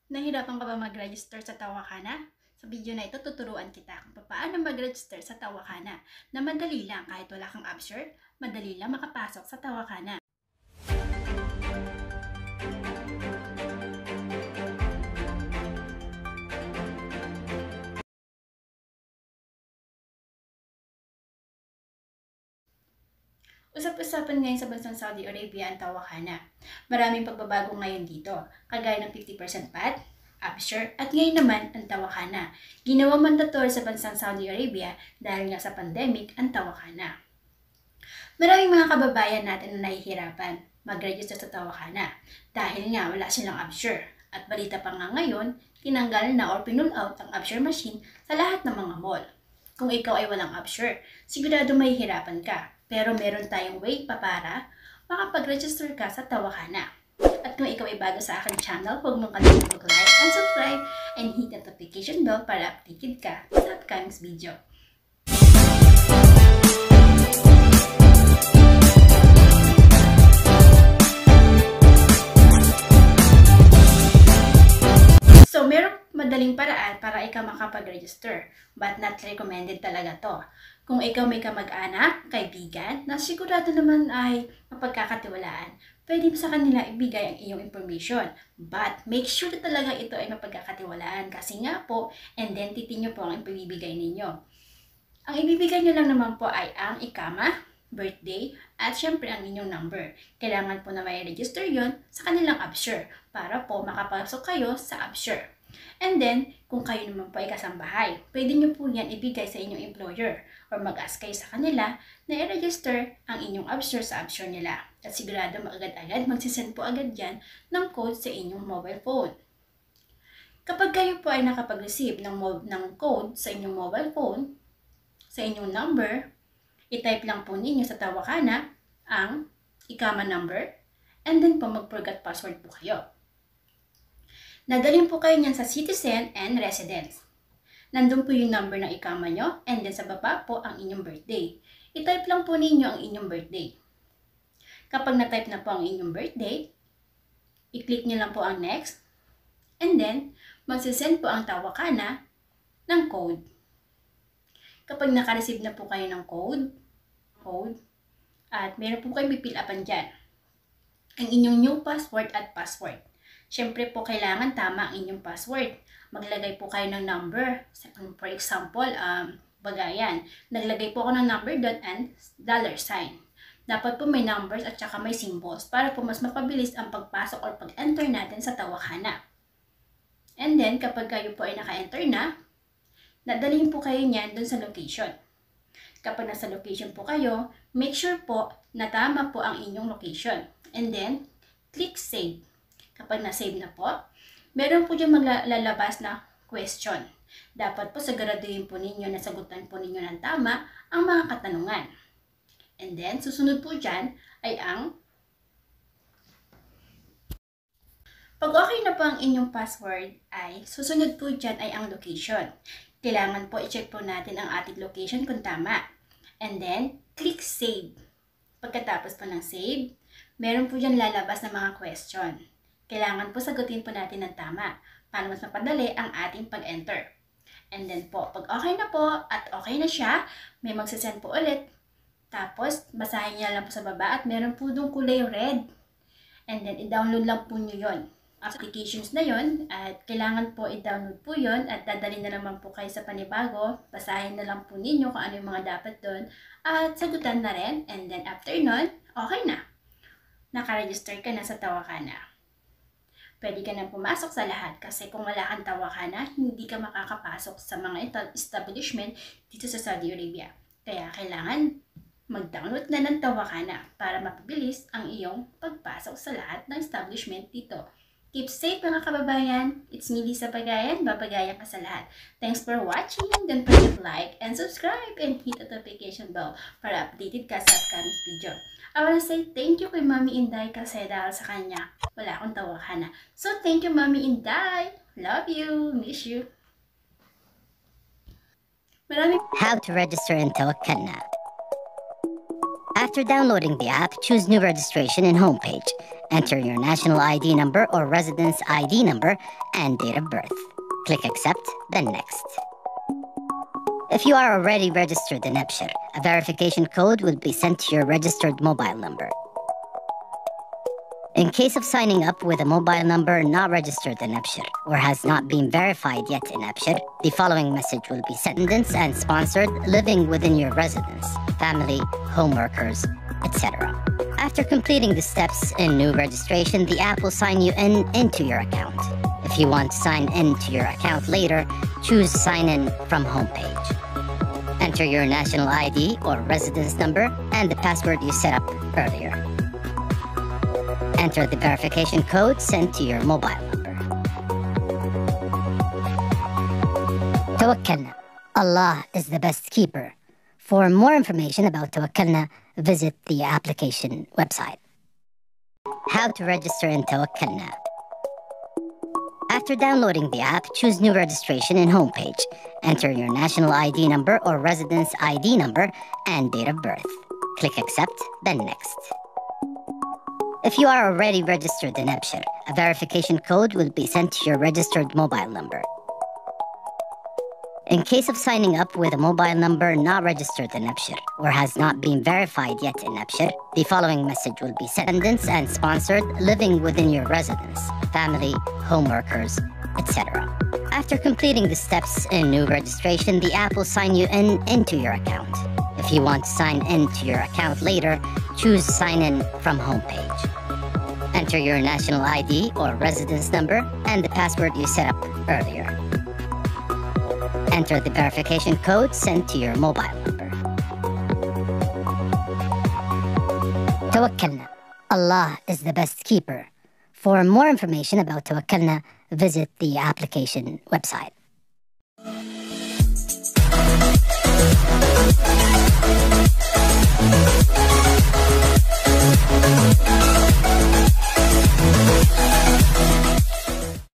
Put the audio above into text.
Nahirapan ka ba mag-register sa Tawakana? Sa video na ito, tuturuan kita kung paano mag-register sa Tawakana na madali lang kahit wala kang app shirt, madali lang makapasok sa Tawakana. Usap-usapan ngayon sa bansang Saudi Arabia ang Tawakana. Maraming pagbabago ngayon dito, kagaya ng 50% VAT, app shirt, at ngayon naman ang Tawakana. Ginawang mandatory sa bansang Saudi Arabia dahil nga sa pandemic ang Tawakana. Maraming mga kababayan natin na nahihirapan mag-register sa Tawakana dahil nga wala silang app shirt. At balita pa nga ngayon, tinanggal na or pinull out ang app shirt machine sa lahat ng mga mall. Kung ikaw ay walang app shirt, sigurado mahihirapan ka. Pero meron tayong way pa para makapag-register ka sa Tawakana. At kung ikaw ay bago sa aking channel, huwag mong kalimutan mag-like and subscribe and hit the notification bell para updated ka sa upcoming video. So, merong madaling paraan para ikaw makapag-register, but not recommended talaga to. Kung ikaw may kamag-anak, kaibigan, na sigurado naman ay mapagkakatiwalaan, pwede mo sa kanila ibigay ang iyong information. But make sure na talaga ito ay mapagkakatiwalaan kasi nga po, identity nyo po ang ibibigay ninyo. Ang ibibigay nyo lang naman po ay ang ikama, birthday, at syempre ang inyong number. Kailangan po na may register yon sa kanilang AppShare para po makapasok kayo sa AppShare. And then, kung kayo naman po ay kasambahay, pwede nyo po yan ibigay sa inyong employer or mag-ask kayo sa kanila na i-register ang inyong AppShare sa AppShare nila. At sigurado agad-agad magsisend po agad yan ng code sa inyong mobile phone. Kapag kayo po ay nakapag-receive ng code sa inyong mobile phone, sa inyong number, i-type lang po ninyo sa Tawakana ang ikama number and then po mag-forgot password po kayo. Nadalhin po kayo niyan sa citizen and residence. Nandun po yung number ng ikama nyo and then sa baba po ang inyong birthday. I-type lang po ninyo ang inyong birthday. Kapag na-type na po ang inyong birthday, i-click nyo lang po ang next and then magsisend po ang Tawakana ng code. Kapag naka-receive na po kayo ng code, at meron po kayong pipilapan dyan, ang inyong new password at password. Siyempre po kailangan tama ang inyong password. Maglagay po kayo ng number. For example, bagayan. Naglagay po ako ng number doon and $sign. Dapat po may numbers at saka may symbols para po mas mapabilis ang pagpasok or pag-enter natin sa Tawakana. And then, kapag kayo po ay naka-enter na, nadalhin po kayo niyan doon sa location. Kapag nasa location po kayo, make sure po na tama po ang inyong location. And then, click save. Kapag na-save na po, meron po dyan maglalabas na question. Dapat po siguraduhin po ninyo na sagutan po ninyo ng tama ang mga katanungan. And then, susunod po dyan ay pag okay na po ang inyong password, ay susunod po dyan ay ang location. Kailangan po i-check po natin ang ating location kung tama. And then, click save. Pagkatapos po ng save, meron po dyan lalabas na mga question. Kailangan po sagutin po natin ng tama para mas mapadali ang ating pag-enter. And then po, pag okay na po at okay na siya, may magsasend po ulit. Tapos, basahin niya lang po sa baba at meron po doon kulay red. And then, i-download lang po nyo yun. Applications na yon at kailangan po i-download po yon at dadalhin na naman po kayo sa panibago. Basahin na lang po ninyo kung ano yung mga dapat doon at sagutan na rin. And then, after nun, okay na. Nakaregister ka na sa Tawakana. Pwede ka na pumasok sa lahat kasi kung wala kang Tawakana, hindi ka makakapasok sa mga establishment dito sa Saudi Arabia. Kaya kailangan mag-download na ng Tawakana para mapabilis ang iyong pagpasok sa lahat ng establishment dito. Keep safe mga kababayan. It's me, Lisa Pagayan. Babagayan ka sa lahat. Thanks for watching. Don't forget to like and subscribe and hit the notification bell para updated ka sa upcoming video. I wanna say thank you kay Mami Inday kasi dahil sa kanya, wala akong Tawakana. So thank you Mami Inday. Love you. Miss you. How to register in Tawakana. After downloading the app, choose New Registration in Homepage Enter your national ID number or residence ID number and date of birth. Click Accept, then Next. If you are already registered in Abshir, a verification code will be sent to your registered mobile number. In case of signing up with a mobile number not registered in Abshir or has not been verified yet in Abshir, the following message will be sent. Dependents and sponsored living within your residence, family, home workers, etc. After completing the steps in new registration, the app will sign you into your account. If you want to sign into your account later, choose Sign In from Homepage. Enter your national ID or residence number and the password you set up earlier. Enter the verification code sent to your mobile number. Tawakkalna. Allah is the best keeper. For more information about Tawakkalna, visit the application website. How to register in Tawakkalna. After downloading the app, choose New Registration in Homepage. Enter your national ID number or residence ID number and date of birth. Click Accept, then Next. If you are already registered in Abshir, a verification code will be sent to your registered mobile number. In case of signing up with a mobile number not registered in Abshir or has not been verified yet in Abshir, the following message will be sent. Dependents and sponsored living within your residence, family, home workers, etc. After completing the steps in new registration, the app will sign you into your account. If you want to sign into your account later, choose Sign In from Homepage. Enter your national ID or residence number and the password you set up earlier. Enter the verification code sent to your mobile number. Tawakkalna. Allah is the best keeper. For more information about Tawakkalna, visit the application website.